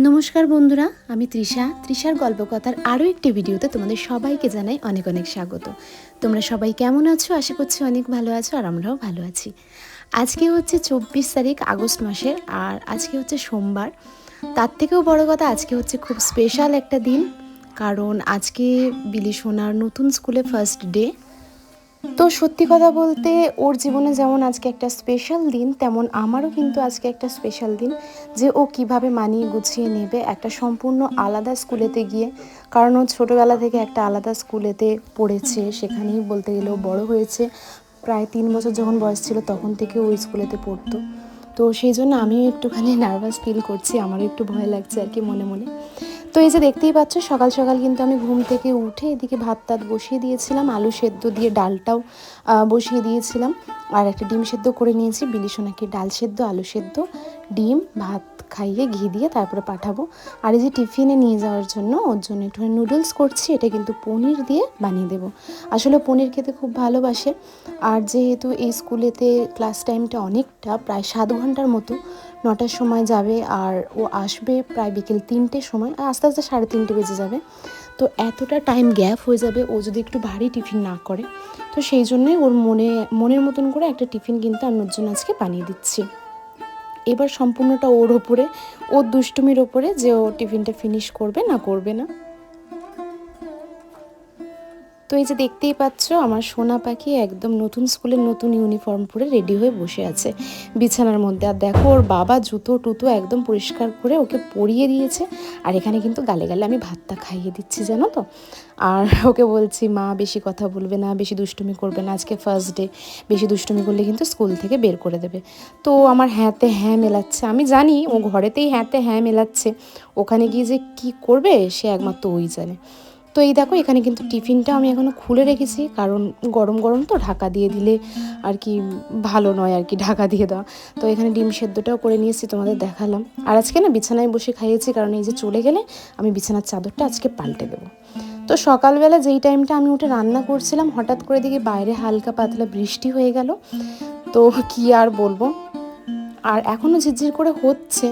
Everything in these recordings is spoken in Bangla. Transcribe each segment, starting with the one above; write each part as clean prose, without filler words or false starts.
নমস্কার বন্ধুরা, আমি তৃষার গল্পকথার আরও একটি ভিডিওতে তোমাদের সবাইকে জানাই অনেক অনেক স্বাগত। তোমরা সবাই কেমন আছো? আশা করছি অনেক ভালো আছো, আর আমরাও ভালো আছি। আজকে হচ্ছে 24 তারিখ আগস্ট মাসের, আর আজকে হচ্ছে সোমবার। তার থেকেও বড় কথা, আজকে হচ্ছে খুব স্পেশাল একটা দিন, কারণ আজকে বিলি সোনার নতুন স্কুলে ফার্স্ট ডে। তো সত্যি কথা বলতে ওর জীবনে যেমন আজকে একটা স্পেশাল দিন, তেমন আমারও কিন্তু আজকে একটা স্পেশাল দিন, যে ও কিভাবে মানিয়ে গুছিয়ে নেবে একটা সম্পূর্ণ আলাদা স্কুলেতে গিয়ে। কারণ ও ছোটোবেলা থেকে একটা আলাদা স্কুলেতে পড়েছে, সেখানেই বলতে গেলে ও বড়ো হয়েছে। প্রায় 3 বছর যখন বয়স ছিল তখন থেকে ওই স্কুলেতে পড়তো। তো সেই জন্য আমিও একটুখানি নার্ভাস ফিল করছি, আমারও একটু ভয় লাগছে আর কি মনে মনে। তো এই যে দেখতেই পাচ্ছ, সকাল সকাল কিন্তু আমি ঘুম থেকে উঠে এদিকে ভাত টাত বসিয়ে দিয়েছিলাম, আলু সেদ্ধ দিয়ে ডালটাও বসিয়ে দিয়েছিলাম, আর একটা ডিম সেদ্ধ করে নিয়েছি। বিলি সোনাকে ডাল সেদ্ধ, আলু সেদ্ধ, ডিম ভাত খাইয়ে ঘি দিয়ে তারপরে পাঠাবো। আর এই যে টিফিনে নিয়ে যাওয়ার জন্য ওর জন্য একটু নুডলস করছি, এটা কিন্তু পনির দিয়ে বানিয়ে দেবো। আসলে পনির খেতে খুব ভালোবাসে, আর যেহেতু এই স্কুলেতে ক্লাস টাইমটা অনেকটা, প্রায় 7 ঘন্টার মতো, 9টার সময় যাবে আর ও আসবে প্রায় বিকেল 3টের সময়, আর আস্তে আস্তে 3:30 বেজে যাবে। তো এতটা টাইম গ্যাপ হয়ে যাবে ও যদি একটু ভারী টিফিন না করে। তো সেই জন্যই ওর মনের মতন করে একটা টিফিন কিন্তু আমি ওর জন্য আজকে বানিয়ে দিচ্ছি। এবার সম্পূর্ণটা ওর ওপরে, ওর দুষ্টুমির ওপরে, যে ও টিফিনটা ফিনিশ করবে না করবে না। তো এই যে দেখতেই পাচ্ছ, আমার সোনা পাখি একদম নতুন স্কুলের নতুন ইউনিফর্ম পরে রেডি হয়ে বসে আছে বিছানার মধ্যে। আর দেখো, ওর বাবা জুতো টুতো একদম পরিষ্কার করে ওকে পরিয়ে দিয়েছে। আর এখানে কিন্তু গালে গালে আমি ভাতটা খাইয়ে দিচ্ছি, জানো তো। আর ওকে বলছি, মা বেশি কথা বলবে না, বেশি দুষ্টুমি করবে না, আজকে ফার্স্ট ডে, বেশি দুষ্টুমি করলে কিন্তু স্কুল থেকে বের করে দেবে। তো আমার হ্যাঁতে হ্যাঁ মেলাচ্ছে। আমি জানি ও ঘরেতেই হ্যাঁতে হ্যাঁ মেলাচ্ছে, ওখানে গিয়ে যে কি করবে সে একমাত্র ওই জানে। তো এই দেখো, এখানে কিন্তু টিফিনটা আমি এখনও খুলে রেখেছি, কারণ গরম গরম তো ঢাকা দিয়ে দিলে আর কি ভালো নয় আর কি ঢাকা দিয়ে দেওয়া। তো এখানে ডিম সেদ্ধটাও করে নিয়েছি, তোমাদের দেখালাম। আর আজকে না বিছানায় বসে খাইয়েছি, কারণ এই যে চলে গেলে আমি বিছানার চাদরটা আজকে পাল্টে দেবো। তো সকালবেলা যেই টাইমটা আমি উঠে রান্না করছিলাম, হঠাৎ করে দিকে বাইরে হালকা পাতলা বৃষ্টি হয়ে গেল। তো কি আর বলবো, আর এখনও ঝিরঝির করে হচ্ছে।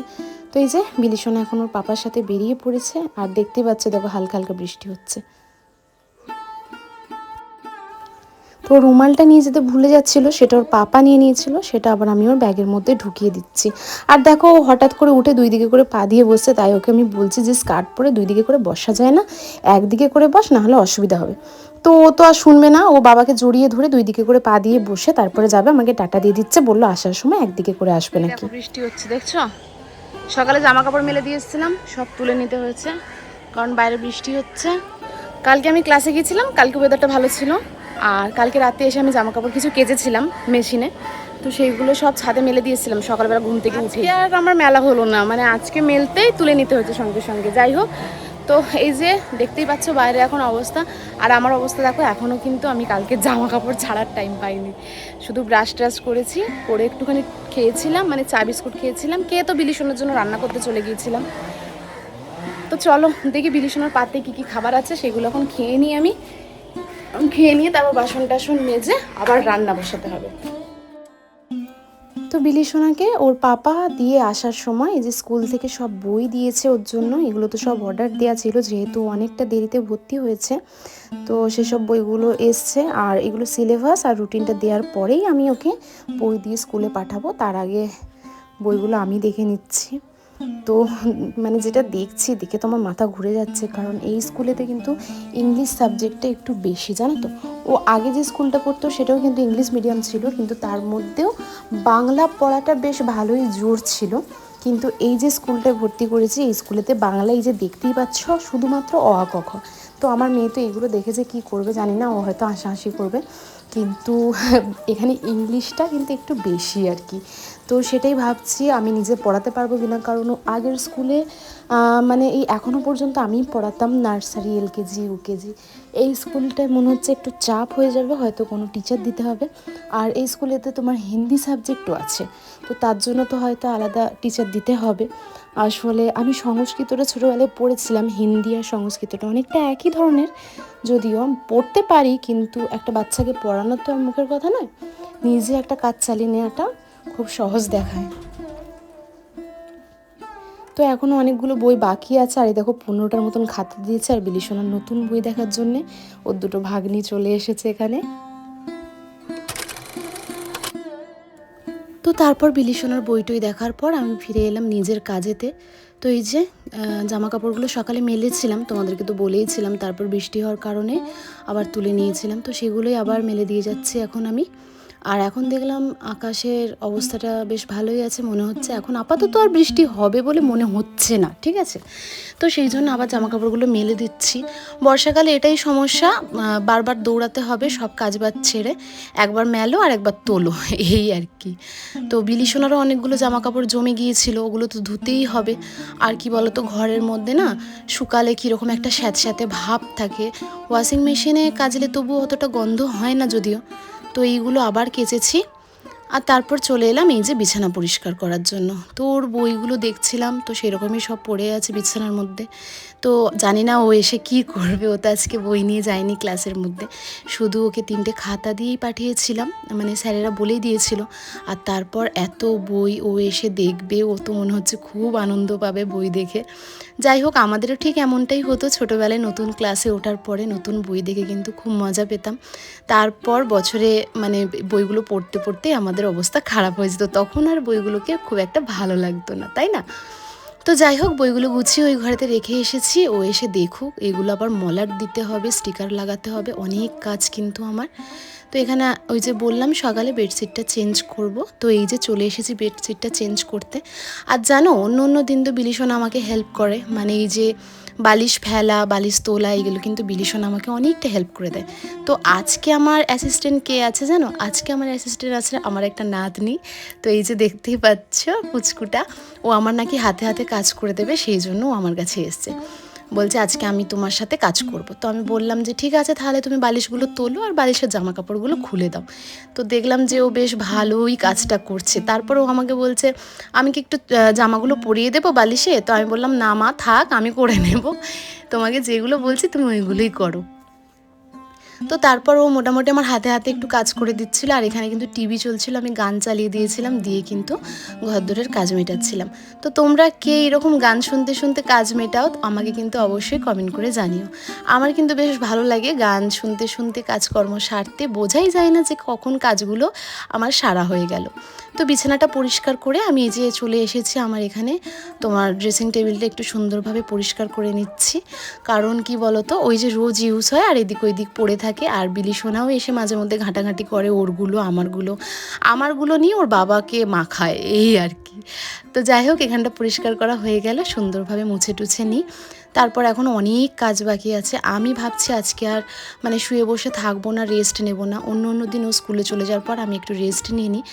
তো এই যে বিলি সোনা এখন ওর পাপার সাথে বেরিয়ে পড়েছে, আর দেখতে পাচ্ছে দেখো হালকা হালকা বৃষ্টি হচ্ছে। তো রুমালটা নিয়ে যেতে ভুলে যাচ্ছিল, সেটা ওর পাপা নিয়ে নিয়েছিল, সেটা আবার আমি ওর ব্যাগের মধ্যে ঢুকিয়ে দিচ্ছি। আর দেখো, ও হঠাৎ করে উঠে 2 দিকে করে পা দিয়ে বসছে, তাই ওকে আমি বলছি যে স্কার্ট পরে 2 দিকে করে বসা যায় না, একদিকে করে বস, না হলে অসুবিধা হবে। তো ও তো আর শুনবে না, ও বাবাকে জড়িয়ে ধরে 2 দিকে করে পা দিয়ে বসে তারপরে যাবে, আমাকে টাটা দিয়ে দিচ্ছে, বললো আসার সময় একদিকে করে আসবে নাকি। বৃষ্টি হচ্ছে দেখছো, সকালে জামা কাপড় মেলে দিয়ে এসেছিলাম, সব তুলে নিতে হয়েছে, কারণ বাইরে বৃষ্টি হচ্ছে। কালকে আমি ক্লাসে গিয়েছিলাম, কালকে ওয়েদারটা ভালো ছিল, আর কালকে রাতে এসে আমি জামা কাপড় কিছু কেচেছিলাম মেশিনে, তো সেইগুলো সব ছাদে মেলে দিয়েছিলাম সকালবেলা ঘুম থেকে উঠে। আর আমার মেলা হলো না, মানে আজকে মেলতেই তুলে নিতে হয়েছে সঙ্গে সঙ্গে। যাই হোক, তো এই যে দেখতেই পাচ্ছ বাইরে এখন অবস্থা, আর আমার অবস্থা দেখো, এখনও কিন্তু আমি কালকে জামা কাপড় ছাড়ার টাইম পাইনি। শুধু ব্রাশ ট্রাশ করেছি, করে একটুখানি খেয়েছিলাম, মানে চা বিস্কুট খেয়েছিলাম, খেয়ে তো বিলি সোনার জন্য রান্না করতে চলে গিয়েছিলাম। তো চলো দেখি বিলি সোনার পাতে কী কী খাবার আছে সেগুলো এখন খেয়ে নিই। আমি খেয়ে নিয়ে তারপর বাসন টাসন মেজে আবার রান্না বসাতে হবে। তো বিলি সোনাকে ওর পাপা দিয়ে আসার সময় এই যে স্কুল থেকে সব বই দিয়েছে ওর জন্য, এগুলো তো সব অর্ডার দেওয়া ছিল, যেহেতু অনেকটা দেরিতে ভর্তি হয়েছে। তো সেসব বইগুলো এসছে, আর এগুলো সিলেবাস আর রুটিনটা দেওয়ার পরেই আমি ওকে বই দিয়ে স্কুলে পাঠাবো। তার আগে বইগুলো আমি দেখে নিচ্ছি। তো মানে যেটা দেখছি, দেখে তো আমার মাথা ঘুরে যাচ্ছে, কারণ এই স্কুলেতে কিন্তু ইংলিশ সাবজেক্টটা একটু বেশি, জানো তো। ও আগে যে স্কুলটা পড়তো সেটাও কিন্তু ইংলিশ মিডিয়াম ছিল, কিন্তু তার মধ্যেও বাংলা পড়াটা বেশ ভালোই জোর ছিল। কিন্তু এই যে স্কুলটায় ভর্তি করেছি, এই স্কুলেতে বাংলা এই যে দেখতেই পাচ্ছ শুধুমাত্র অ আ ক খ। তো আমার মেয়ে তো এগুলো দেখেছে, কি করবে জানি না, ও হয়তো হাসাহাসি করবে, কিন্তু এখানে ইংলিশটা কিন্তু একটু বেশি আর কি। তো সেটাই ভাবছি আমি নিজে পড়াতে পারবো কিনা, কারণ আগের স্কুলে মানে এই এখনও পর্যন্ত আমি পড়াতাম নার্সারি, এলকেজি, ইউকেজি। এই স্কুলটায় মনে হচ্ছে একটু চাপ হয়ে যাবে, হয়তো কোনো টিচার দিতে হবে। আর এই স্কুলেতে তোমার হিন্দি সাবজেক্টও আছে, তো তার জন্য তো হয়তো আলাদা টিচার দিতে হবে। আসলে আমি সংস্কৃতটা ছোটোবেলায় পড়েছিলাম, হিন্দি আর সংস্কৃতটা অনেকটা একই ধরনের, যদিও পড়তে পারি, কিন্তু একটা বাচ্চাকে পড়ানো তো আর মুখের কথা নয়, নিজে একটা কাজ চালিয়ে নেওয়াটা খুব সহজ দেখায়। তো এখনও অনেকগুলো বই বাকি আছে। আর এই দেখো 15টার মতন খাতা দিয়েছে। আর বিলিসোনার নতুন বই দেখার জন্যে ওর দুটো ভাগ্নি চলে এসেছে এখানে। তো তারপর বিলিসোনার বইটই দেখার পর আমি ফিরে এলাম নিজের কাজেতে। তো এই যে জামা কাপড়গুলো সকালে মেলেছিলাম, তোমাদেরকে তো বলেইছিলাম, তারপর বৃষ্টি হওয়ার কারণে আবার তুলে নিয়েছিলাম। তো সেগুলোই আবার মেলে দিয়ে যাচ্ছি এখন আমি। আর এখন দেখলাম আকাশের অবস্থাটা বেশ ভালোই আছে মনে হচ্ছে। এখন আপাতত আর বৃষ্টি হবে বলে মনে হচ্ছে না, ঠিক আছে। তো সেই জন্য আবার জামা কাপড়গুলো মেলে দিচ্ছি। বর্ষাকালে এটাই সমস্যা, বারবার দৌড়াতে হবে সব কাজবাজ ছেড়ে, একবার মেলো আর একবার তোলো, এই আর কি। তো বিলিসোনারও অনেকগুলো জামা কাপড় জমে গিয়েছিল, ওগুলো তো ধুতেই হবে। আর কি বলতো, ঘরের মধ্যে না শুকালে কীরকম একটা স্যাঁতস্যাঁতে ভাব থাকে, ওয়াশিং মেশিনে কাচলে তবু অতটা গন্ধ হয় না যদিও। তো এইগুলো আবার কেচেছি। আর তারপর চলে এলাম এই যে বিছানা পরিষ্কার করার জন্য। তো ওর বইগুলো দেখছিলাম, তো সেরকমই সব পড়ে আছে বিছানার মধ্যে। তো জানি না ও এসে কি করবে, ও তো আজকে বই নিয়ে যায়নি ক্লাসের মধ্যে, শুধু ওকে 3টে খাতা দিয়েই পাঠিয়েছিলাম, মানে স্যারেরা বলেই দিয়েছিল। আর তারপর এত বই ও এসে দেখবে, ও তো মনে হচ্ছে খুব আনন্দ পাবে বই দেখে। যাই হোক, আমাদেরও ঠিক এমনটাই হতো ছোটোবেলায়, নতুন ক্লাসে ওঠার পরে নতুন বই দেখে কিন্তু খুব মজা পেতাম। তারপর বছরে মানে বইগুলো পড়তে পড়তে আমাদের অবস্থা খারাপ হয়ে যেত, তখন আর বইগুলোকে খুব একটা ভালো লাগতো না, তাই না? তো যাই হোক, বইগুলো গুছিয়ে ওই ঘরেতে রেখে এসেছি, ও এসে দেখুক। এগুলো আবার মলাট দিতে হবে, স্টিকার লাগাতে হবে, অনেক কাজ কিন্তু আমার। তো এখানে ওই যে বললাম সকালে বেডশিটটা চেঞ্জ করব, তো এই যে চলে এসেছি বেডশিটটা চেঞ্জ করতে। আর জানো, অন্য অন্য দিন তো বিলিসোনা আমাকে হেল্প করে, মানে এই যে বালিশ ফেলা, বালিশ তোলা, এগুলো কিন্তু বিলিসোনা আমাকে অনেকটা হেল্প করে দেয়। তো আজকে আমার অ্যাসিস্ট্যান্ট কে আছে জানো? আজকে আমার অ্যাসিস্ট্যান্ট আছে আমার একটা নাতনি। তো এই যে দেখতেই পাচ্ছ পুচকুটা, ও আমার নাকি হাতে হাতে কাজ করে দেবে, সেই জন্য ও আমার কাছে এসছে। বলছে আজকে আমি তোমার সাথে কাজ করব। তো আমি বললাম যে ঠিক আছে, তাহলে তুমি বালিশগুলো তোলো আর বালিশের জামা কাপড়গুলো খুলে দাও। তো দেখলাম যে ও বেশ ভালোই কাজটা করছে। তারপর ও আমাকে বলছে আমি কি একটু জামাগুলো পরিয়ে দেবো বালিশে? তো আমি বললাম না মা, থাক, আমি করে নেব, তোমাকে যেগুলো বলছি তুমি ওইগুলোই করো। তো তারপর ও মোটামুটি আমার হাতে হাতে একটু কাজ করে দিচ্ছিল। আর এখানে কিন্তু টিভি চলছিল, আমি গান চালিয়ে দিয়েছিলাম, দিয়ে কিন্তু ঘরদোরের কাজ মেটাচ্ছিলাম। তো তোমরা কে এরকম গান শুনতে শুনতে কাজ মেটাও, আমাকে কিন্তু অবশ্যই কমেন্ট করে জানিও। আমার কিন্তু বেশ ভালো লাগে গান শুনতে শুনতে কাজকর্ম সারতে, বোঝাই যায় না যে কখন কাজগুলো আমার সারা হয়ে গেল। তো বিছানাটা পরিষ্কার করে আমি এই যে চলে এসেছি আমার এখানে, তোমার ড্রেসিং টেবিলটা একটু সুন্দরভাবে পরিষ্কার করে নিচ্ছি। কারণ কি বলতো, ওই যে রোজ ইউজ হয় আর এদিক ওইদিক পড়ে থাকে। আর বিলিসোনাও এসে মাঝে মধ্যে ঘাঁটাঘাঁটি করে, ওরগুলো আমারগুলো নিয়ে ওর বাবাকে মাখায়, এই আর কি। তো যাই হোক, এখানটা পরিষ্কার করা হয়ে গেল, সুন্দরভাবে মুছে টুছে নিই। তারপর এখন অনেক কাজ বাকি আছে। আমি ভাবছি আজকে আর মানে শুয়ে বসে থাকবো না, রেস্ট নেব না। অন্য অন্য দিন ও স্কুলে চলে যাওয়ার পর আমি একটু রেস্ট নিয়ে নিই,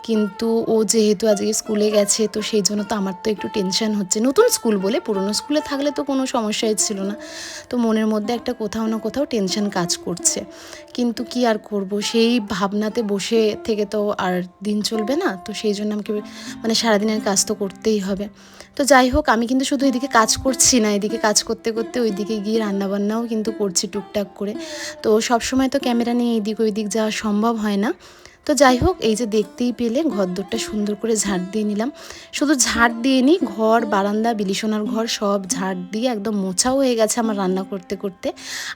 কিন্তু ও যেহেতু আজকে স্কুলে গেছে, তো সেই জন্য তো আমার তো একটু টেনশন হচ্ছে। নতুন স্কুল বলে, পুরনো স্কুলে থাকলে তো কোনো সমস্যাই ছিল না। তো মনের মধ্যে একটা কোথাও না কোথাও টেনশন কাজ করছে, কিন্তু কি আর করব, সেই ভাবনাতে বসে থেকে তো আর দিন চলবে না। তো সেই জন্য আমাকে মানে সারাদিনের কাজ তো করতেই হবে। তো যাই হোক, আমি কিন্তু শুধু এদিকে কাজ করছি না, এদিকে কাজ করতে করতে ওইদিকে গিয়ে রান্নাবান্নাও কিন্তু করছি টুকটাক করে। তো সব সময় তো ক্যামেরা নিয়ে এদিক ওইদিক যাওয়া সম্ভব হয় না। তো যাই হোক, এই যে দেখতেই পেলে ঘরদোরটা সুন্দর করে ঝাড় দিয়ে নিলাম। শুধু ঝাড় দিয়ে নিই, ঘর বারান্দা বিলিসোনার ঘর সব ঝাড় দিয়ে একদম মোছাও হয়ে গেছে আমার রান্না করতে করতে।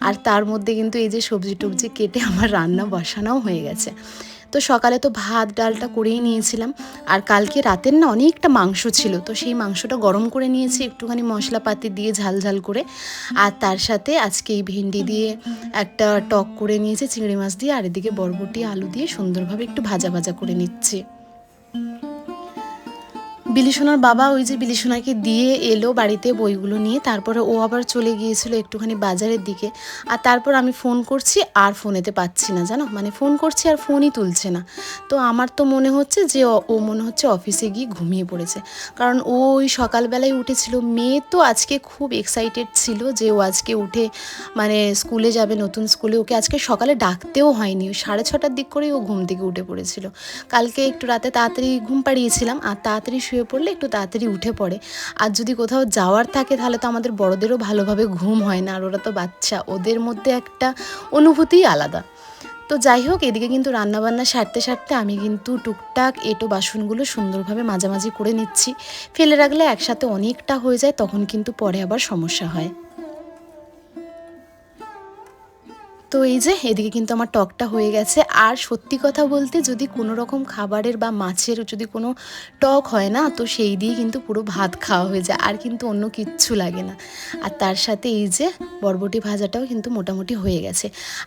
আর তার মধ্যে কিন্তু এই যে সবজি টবজি কেটে আমার রান্না বসানোও হয়ে গেছে। তো সকালে তো ভাত ডালটা করেই নিয়েছিলাম। আর কালকে রাতের না অনেকটা মাংস ছিল, তো সেই মাংসটা গরম করে নিয়েছি একটুখানি মশলাপাতি দিয়ে ঝাল ঝাল করে। আর তার সাথে আজকে এই ভেন্ডি দিয়ে একটা টক করে নিয়েছি চিংড়ি মাছ দিয়ে, আর এদিকে বরবটি আলু দিয়ে সুন্দরভাবে একটু ভাজা ভাজা করে নিচ্ছি। বিলিসোনার বাবা ওই যে বিলিসোনাকে দিয়ে এলো বাড়িতে বইগুলো নিয়ে, তারপরে ও আবার চলে গিয়েছিল একটুখানি বাজারের দিকে। আর তারপর আমি ফোন করছি আর ফোনেতে পাচ্ছি না, জানো, মানে ফোন করছি আর ফোনই তুলছে না। তো আমার তো মনে হচ্ছে যে ও মনে হচ্ছে অফিসে গিয়ে ঘুমিয়ে পড়েছে, কারণ ও ওই সকালবেলায় উঠেছিল। মেয়ে তো আজকে খুব এক্সাইটেড ছিল যে ও আজকে উঠে মানে স্কুলে যাবে, নতুন স্কুলে। ওকে আজকে সকালে ডাকতেও হয়নি, 6:30টার দিক করেই ও ঘুম থেকে উঠে পড়েছিল। কালকে একটু রাতে তাড়াতাড়ি ঘুম পাড়িয়েছিলাম, আর তাড়াতাড়ি শুয়ে পড়লে একটু তাড়াতাড়ি উঠে পড়ে। আর যদি কোথাও যাওয়ার থাকে তাহলে তো আমাদের বড়দেরও ভালোভাবে ঘুম হয় না, আর ওরা তো বাচ্চা, ওদের মধ্যে একটা অনুভূতিই আলাদা। তো যাই হোক, এদিকে কিন্তু রান্নাবান্না সারতে সারতে আমি কিন্তু টুকটাক এঁটো বাসনগুলো সুন্দরভাবে মাঝামাঝি করে নিচ্ছি। ফেলে রাখলে একসাথে অনেকটা হয়ে যায়, তখন কিন্তু পরে আবার সমস্যা হয়। তো এই যে এদিকে কিন্তু আমার টকটা হয়ে গেছে। আর সত্যি কথা বলতে, যদি কোনো রকম খাবারের বা মাছের যদি কোনো টক হয় না, তো সেই দিয়ে কিন্তু পুরো ভাত খাওয়া হয়ে যায়, আর কিন্তু অন্য কিচ্ছু লাগে না। আর তার সাথে এই যে বরবটি ভাজাটাও কিন্তু মোটামুটি হয়ে গেছে।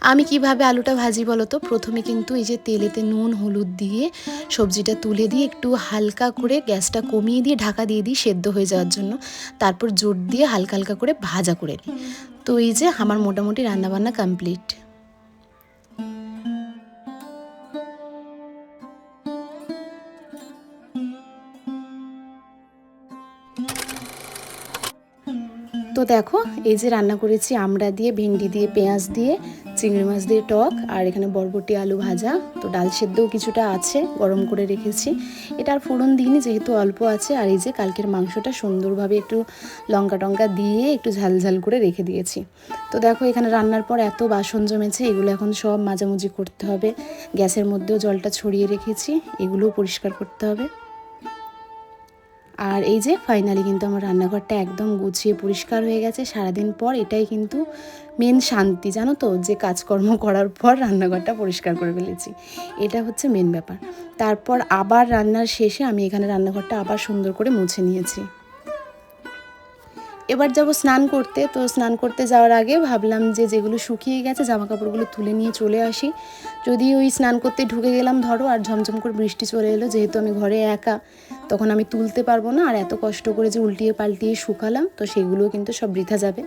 আমি কিভাবে আলুটা ভাজি বলো তো, প্রথমে কিন্তু এই যে তেলেতে নুন হলুদ দিয়ে সবজিটা তুলে দিয়ে একটু হালকা করে গ্যাসটা কমিয়ে দিয়ে ঢাকা দিয়ে দিই সেদ্ধ হয়ে যাওয়ার জন্য, তারপর জোর দিয়ে হালকা হালকা করে ভাজা করে নিই। তো এই যে আমার মোটামুটি রান্নাবান্না কমপ্লিট। তো দেখো, এই যে রান্না করেছি আমড়া দিয়ে, ভেন্ডি দিয়ে, পেঁয়াজ দিয়ে, চিংড়ি মাছ দিয়ে টক, আর এখানে বরবটি আলু ভাজা। তো ডাল সেদ্ধও কিছুটা আছে, গরম করে রেখেছি। এটা আর ফোড়ন দিইনি যেহেতু অল্প আছে। আর এই যে কালকের মাংসটা সুন্দরভাবে একটু লঙ্কা টঙ্কা দিয়ে একটু ঝাল ঝাল করে রেখে দিয়েছি। তো দেখো, এখানে রান্নার পর এত বাসন জমেছে, এগুলো এখন সব মাজামুজি করতে হবে। গ্যাসের মধ্যেও জলটা ছড়িয়ে রেখেছি, এগুলোও পরিষ্কার করতে হবে। আর এই যে ফাইনালি কিন্তু আমার রান্নাঘরটা একদম গুছিয়ে পরিষ্কার হয়ে গেছে। সারাদিন পর এটাই কিন্তু মেন শান্তি, জানো তো, যে কাজকর্ম করার পর রান্নাঘরটা পরিষ্কার করে ফেলেছি, এটা হচ্ছে মেন ব্যাপার। তারপর আবার রান্নার শেষে আমি এখানে রান্নাঘরটা আবার সুন্দর করে মুছে নিয়েছি। এবার যাব স্নান করতে। তো স্নান করতে যাওয়ার আগে ভাবলাম যে যেগুলো শুকিয়ে গেছে জামা কাপড়গুলো তুলে নিয়ে চলে আসি। যদি ওই স্নান করতে ঢুকে গেলাম ধরো, আর ঝমঝম করে বৃষ্টি চলে এলো, যেহেতু আমি ঘরে একা, তখন আমি তুলতে পারবো না। আর এত কষ্ট করে যে উল্টিয়ে পাল্টিয়ে শুকালাম, তো সেগুলোও কিন্তু সব বৃথা যাবে।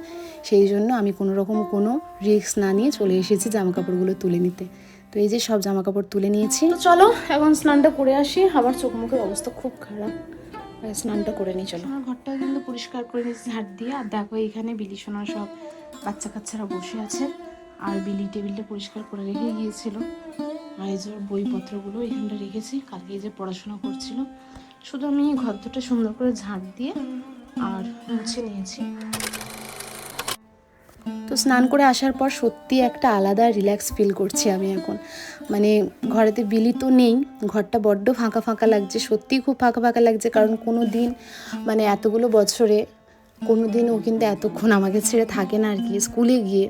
সেই জন্য আমি কোনো রকম কোনো রিস্ক না নিয়ে চলে এসেছি জামা কাপড়গুলো তুলে নিতে। তো এই যে সব জামা কাপড় তুলে নিয়েছি। তো চলো এখন স্নানটা করে আসি, আবার চোখ মুখের অবস্থা খুব খারাপ, স্নানটা করে নিই। চলো, আমার ঘরটা কিন্তু পরিষ্কার করে নিয়েছি ঝাড় দিয়ে। আর দেখো, এখানে বিলি সোনা সব বাচ্চা কাচ্চারা বসে আছে, আর বিলি টেবিলটা পরিষ্কার করে রেখে গিয়েছিল। আর এই যে বইপত্রগুলো এখানটা রেখেছি, কালকে এই যে পড়াশোনা করছিল। শুধু আমি ঘর দুটো সুন্দর করে ঝাড় দিয়ে আর মুছে নিয়েছি। তো স্নান করে আসার পর সত্যি একটা আলাদা রিল্যাক্স ফিল করছি আমি এখন। মানে ঘরেতে বিলি তো নেই, ঘরটা বড্ড ফাঁকা ফাঁকা লাগছে, সত্যিই খুব ফাঁকা ফাঁকা লাগছে। কারণ কোনো দিন, মানে এতগুলো বছরে কোনো দিন ও কিন্তু এতক্ষণ আমাকে ছেড়ে থাকে না আর কি, স্কুলে গিয়ে।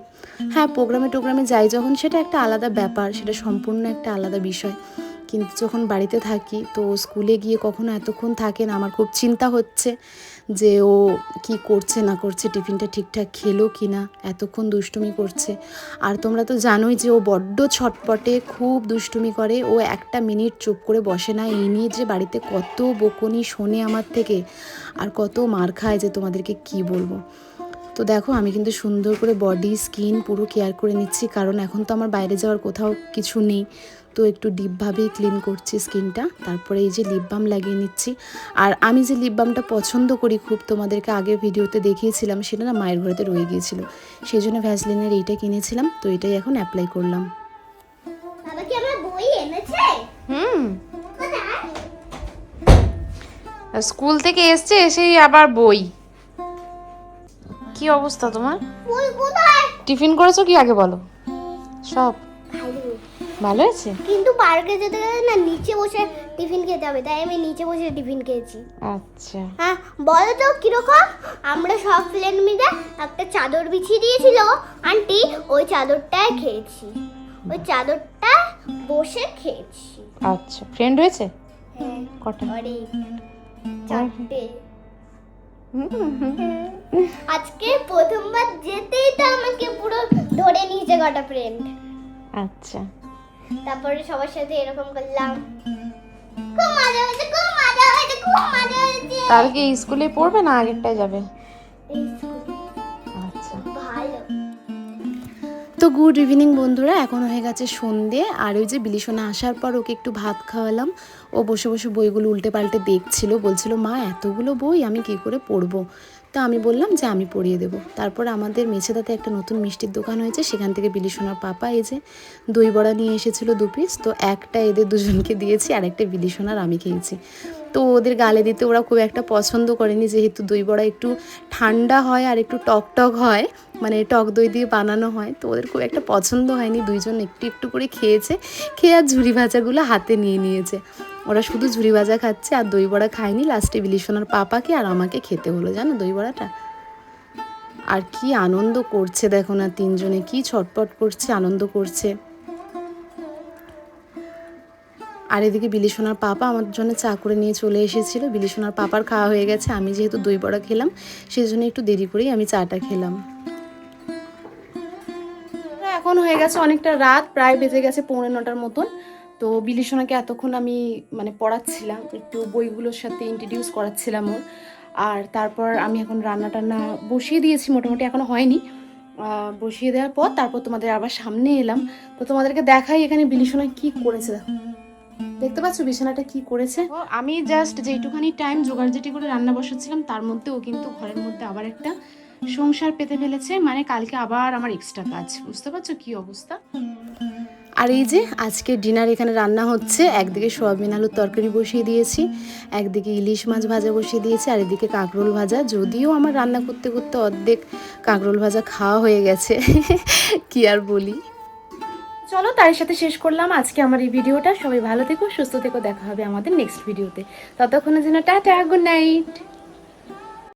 হ্যাঁ, প্রোগ্রামে টোগ্রামে যাই যখন, সেটা একটা আলাদা ব্যাপার, সেটা সম্পূর্ণ একটা আলাদা বিষয়। কিন্তু যখন বাড়িতে থাকি, তো স্কুলে গিয়ে কখনো এতক্ষণ থাকে না। আমার খুব চিন্তা হচ্ছে যে ও কি করছে না করছে, টিফিনটা ঠিকঠাক খেলো কি না, এতক্ষণ দুষ্টুমি করছে। আর তোমরা তো জানোই যে ও বড্ড ছটপটে, খুব দুষ্টুমি করে। ও একটা মিনিট চুপ করে বসে না। এই নিয়ে যে বাড়িতে কত বকুনি শোনে আমার থেকে, আর কত মার খায় যে তোমাদেরকে কি বলবো। তো দেখো, আমি কিন্তু সুন্দর করে বডি স্কিন পুরো কেয়ার করে নিচ্ছি, কারণ এখন তো আমার বাইরে যাওয়ার কোথাও কিছু নেই। তো একটু ডিপভাবেই ক্লিন করছি স্কিনটা। তারপরে এই যে লিপ বাম লাগিয়ে নিচ্ছি। আর আমি যে লিপ বামটা পছন্দ করি খুব, তোমাদেরকে আগের ভিডিওতে দেখিয়েছিলাম, সেটা না মায়ের ঘরেতে রয়ে গিয়েছিল, সেই জন্য ভ্যাসলিনের এইটা কিনেছিলাম। তো এটাই এখন অ্যাপ্লাই করলাম। বাবা কি আমার বই এনেছে? স্কুল থেকে এসছে, এসেই আবার বই। কি অবস্থা তোমার? বই কোথায়? টিফিন করেছো কি আগে বলো? সব খাইনি। ভালো আছে? কিন্তু পার্কে যেতে গেলে না নিচে বসে টিফিন খেতে হবে, তাই আমি নিচে বসে টিফিন খেয়েছি। আচ্ছা, হ্যাঁ, বলো তো কিরকম? আমরা সব ফ্রেন্ড মিলে একটা চাদর বিছিয়ে দিয়েছিল আন্টি, ওই চাদরটায় খেয়েছি, ওই চাদরটা বসে খেয়েছি। আচ্ছা, ফ্রেন্ড হয়েছে হ্যাঁ, কটা? অনেক, চারটে। আজকে প্রথমবার যেতেই তো আমাকে পুরো ধরে নিয়েছে কটা ফ্রেন্ড। আচ্ছা, তারপরে সবার সাথে এরকম করলাম, খুব মজা হয়েছে, খুব মজা হয়েছে, খুব মজা হয়েছে। কালকে স্কুলে পড়বে না আগেরটায় যাবে? এই স্কুল আচ্ছা, ভালো। তো গুড ইভিনিং বন্ধুরা, এখন হয়ে গেছে সন্ধে। আর ওই যে বিলিসোনা আসার পর ওকে একটু ভাত খাওয়ালাম। ও বসে বসে বইগুলো উল্টে পাল্টে দেখছিল, বলছিল মা এতগুলো বই আমি কি করে পড়বো। তো আমি বললাম যে আমি পড়িয়ে দেবো। তারপর আমাদের মেছেদাতে একটা নতুন মিষ্টির দোকান হয়েছে, সেখান থেকে বিলিসোনার পাপা এই যে দই বড়া নিয়ে এসেছিলো 2 পিস। তো একটা এদের দুজনকে দিয়েছি, আর একটা বিলিসোনার আমি খেয়েছি। তো ওদের গালে দিতে ওরা খুব একটা পছন্দ করেনি, যেহেতু দই বড়া একটু ঠান্ডা হয় আর একটু টক টক হয়, মানে টক দই দিয়ে বানানো হয়, তো ওদের খুব একটা পছন্দ হয়নি। দুইজন একটু একটু করে খেয়েছে, খেয়ে আর ঝুরি ভাজাগুলো হাতে নিয়ে নিয়েছে। ওরা শুধু ঝুরি ভাজা খাচ্ছে আর দই বড়া খায়নি। লাস্টে বিলিশোনার পাপাকে আর আমাকে খেতে হলো, জানো, দই বড়াটা। আর কি আনন্দ করছে দেখো না, তিনজনে কি ছটপট করছে, আনন্দ করছে। আর এদিকে বিলিশোনার পাপা আমার জন্য চা করে নিয়ে চলে এসেছিল। বিলিশোনার পাপার খাওয়া হয়ে গেছে, আমি যেহেতু দই বড়া খেলাম সেই জন্য একটু দেরি করেই আমি চাটা খেলাম। এখন হয়ে গেছে অনেকটা রাত, প্রায় বেজে গেছে 9:45 মতন। তো বিলিশোনাকে এতক্ষণ আমি মানে পড়াচ্ছিলাম, একটু বইগুলোর সাথে ইন্ট্রোডিউস করাচ্ছিলাম ওর। আর তারপর আমি এখন রান্না টান্না বসিয়ে দিয়েছি, মোটামুটি এখনো হয়নি। বসিয়ে দেওয়ার পর তারপর তোমাদের আবার সামনে এলাম। তো তোমাদেরকে দেখাই এখানে বিলিশোনা কি করেছে। দেখতে পাচ্ছ বিছানাটা কি করেছে। আমি জাস্ট যেটুখানি টাইম জোগাড়জাটি করে রান্না বসাচ্ছিলাম তার মধ্যে ও কিন্তু ঘরের মধ্যে আবার একটা সংসার পেতে ফেলেছে, মানে কালকে আবার আমার এক্সট্রা কাজ, বুঝতে পারছো কি অবস্থা। আর এই যে আজকে ডিনার এখানে রান্না হচ্ছে, একদিকে সয়াবিন আলুর তরকারি বসিয়ে দিয়েছি, একদিকে ইলিশ মাছ ভাজা বসিয়ে দিয়েছি, আর এদিকে কাঁকরোল ভাজা। যদিও আমার রান্না করতে করতে অর্ধেক কাঁকরোল ভাজা খাওয়া হয়ে গেছে, কি আর বলি। চলো তার সাথে শেষ করলাম আজকে আমার এই ভিডিওটা। সবাই ভালো থেকো, সুস্থ থেকো, দেখা হবে আমাদের নেক্সট ভিডিওতে। ততক্ষণের জন্য টাটা, গুড নাইট।